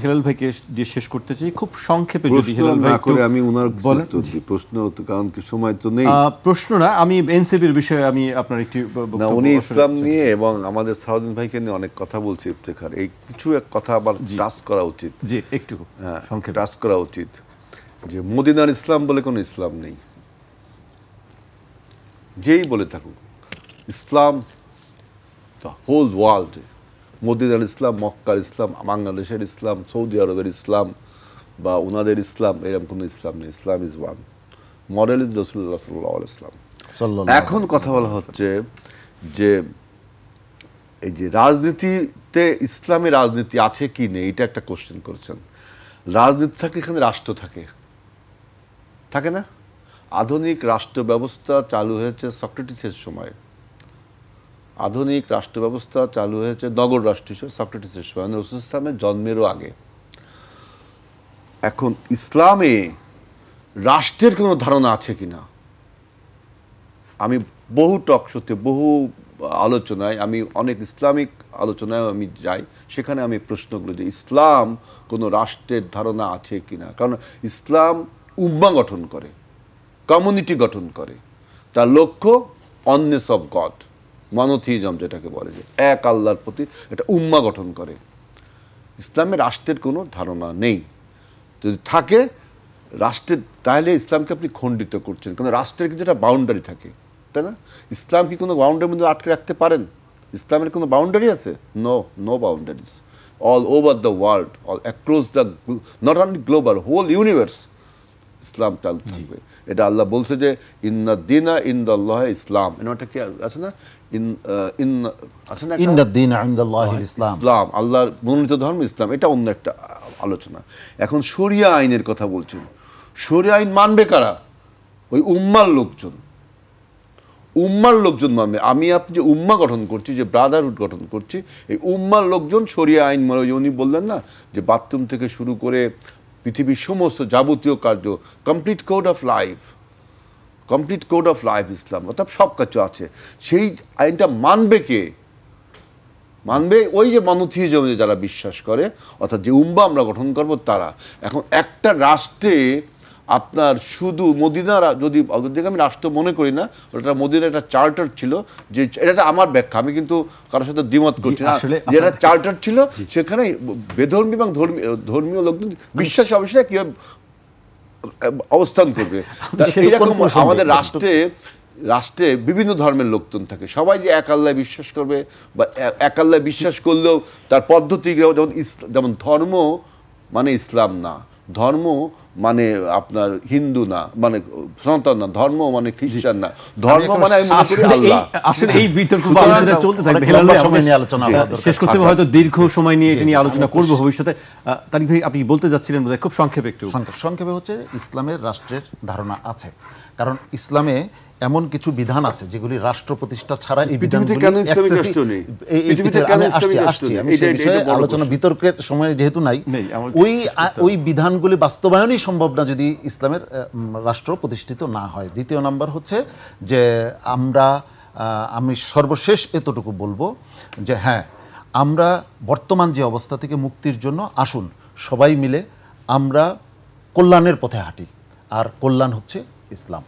হেলাল ভাইকে দিয়ে শেষ করতে চাই খুব সংক্ষেপে, যদি হেলাল ভাই করে আমি ওনার প্রশ্ন তো, কারণ কি সময় তো নেই। প্রশ্ন না, আমি এনসিপির বিষয়ে আমি আপনার একটি না, উনি ইসলাম নিয়ে এবং আমাদের সালাউদ্দিন ভাইকে নিয়ে অনেক কথা বলছে ইফতেখার, এই কিছু এক কথা আবার টাচ করা উচিত। জি, একটু সংক্ষেপে টাচ করা উচিত যে মদিনার ইসলাম বলে কোনো ইসলাম নেই। যেই বলে থাকুক ইসলাম, দ্য হোল ওয়ার্ল্ড, মদিনার ইসলাম, মক্কার ইসলাম, বাংলাদেশের ইসলাম, সৌদি আরবের ইসলাম বা ওনাদের ইসলাম, এরকম কোনো ইসলাম নেই। ইসলাম ইজ ওয়ান, মডেল ইজ রাসূলুল্লাহ সাল্লাল্লাহু আলাইহি ওয়াসাল্লাম। এখন কথা বলা হচ্ছে যে এই যে রাজনীতিতে ইসলামী রাজনীতি আছে কি নেই, এটা একটা কোশ্চেন করেছেন। রাজনীতি থাকে, এখানে রাষ্ট্র থাকে, থাকে না? আধুনিক রাষ্ট্র ব্যবস্থা চালু হয়েছে সক্রেটিসের সময়, আধুনিক রাষ্ট্র ব্যবস্থা চালু হয়েছে নগর রাষ্ট্র হিসেবে সক্রেটিসের সময়, রাসূল ইসলামের জন্মেরও আগে। এখন ইসলামে রাষ্ট্রের কোনো ধারণা আছে কিনা, আমি বহু টক শোতে, বহু আলোচনায়, আমি অনেক ইসলামিক আলোচনায় আমি যাই, সেখানে আমি প্রশ্নগুলো যে ইসলাম কোনো রাষ্ট্রের ধারণা আছে কিনা। কারণ ইসলাম উম্মাহ গঠন করে, কমিউনিটি গঠন করে, তার লক্ষ্য অননেস অফ গড, মনোথিজম যেটাকে বলে, যে এক আল্লাহর প্রতি একটা উম্মাহ গঠন করে। ইসলামে রাষ্ট্রের কোনো ধারণা নেই। যদি থাকে রাষ্ট্রের, তাহলে ইসলামকে আপনি খণ্ডিত করছেন, কারণ রাষ্ট্রের কিন্তু একটা বাউন্ডারি থাকে, তাই না? ইসলাম কি কোনো বাউন্ডারির মধ্যে আটকে রাখতে পারেন? ইসলামের কোনো বাউন্ডারি আছে? No, no boundaries. All over the world, all across the, not only global, whole universe ইসলাম চালু থাকবে। এটা আল্লাহ বলছে যে ইন্না দীনা ইনদাল্লাহ ইসলাম, এটা কি আছে না? ইসলাম আল্লাহর মনোনীত ধর্ম ইসলাম, এটা অন্য একটা আলোচনা। এখন শরিয়া আইনের কথা বলছেন, শরিয়া আইন মানবে কারা? ওই উম্মার লোকজন, উম্মার লোকজন মানবে। আমি আপনি যে উম্মা গঠন করছি, যে ব্রাদারহুড গঠন করছি, এই উম্মার লোকজন শরিয়া আইন মানে, উনি বললেন না যে বাথরুম থেকে শুরু করে পৃথিবীর সমস্ত যাবতীয় কার্য, complete code of life, complete code of life ইসলাম, অর্থাৎ সব কিছু আছে। সেই আইনটা মানবে কে? মানবে ওই যে মনোথিজমে যারা বিশ্বাস করে, অর্থাৎ যে উম্মাহ আমরা গঠন করব তারা। এখন একটা রাষ্ট্রে আপনার শুধু মদিনা, যদি আমি রাষ্ট্র মনে করি না, ওটা মদিনার একটা চার্টার ছিল, যে এটা আমার ব্যাখ্যা, আমি কিন্তু কারোর সাথে দ্বিমত করছি না, যেটা চার্টার ছিল সেখানে বেধর্মী এবং ধর্মীয় লোকজন বিশ্বাস অবশ্যই কীভাবে অবস্থান করবে। এইরকম আমাদের রাষ্ট্রে বিভিন্ন ধর্মের লোকজন থাকে, সবাই যে এক আল্লাহ বিশ্বাস করবে বা এক আল্লাহ বিশ্বাস করলেও তার পদ্ধতি, যেমন ধর্ম মানে ইসলাম না, ধর্ম মানে আপনার হিন্দু না, মানে সনাতন না, ধর্ম মানে খ্রিস্টান না, ধর্ম মানে আমি মনে করি আল্লাহ। আসলে এই বিতর্ক আলোচনা চলতে থাকবে, শেষ করতে হয়তো দীর্ঘ সময় নিয়ে এটা নিয়ে আলোচনা করব ভবিষ্যতে। তারিক ভাই, আপনি বলতে যাচ্ছিলেন বোধহয়, খুব সংক্ষেপে একটু। সংক্ষেপে হচ্ছে ইসলামের রাষ্ট্রের ধারণা আছে, কারণ ইসলামে এমন কিছু বিধান আছে যেগুলি রাষ্ট্র প্রতিষ্ঠা ছাড়া এই বিধানগুলি আলোচনা বিতর্কের সময় যেহেতু নাই, ওই বিধানগুলি বাস্তবায়নই সম্ভব না যদি ইসলামের রাষ্ট্র প্রতিষ্ঠিত না হয়। দ্বিতীয় নাম্বার হচ্ছে যে আমি সর্বশেষ এতটুকু বলবো যে হ্যাঁ, আমরা বর্তমান যে অবস্থা থেকে মুক্তির জন্য আসুন সবাই মিলে আমরা কল্যাণের পথে হাঁটি, আর কল্যাণ হচ্ছে ইসলাম।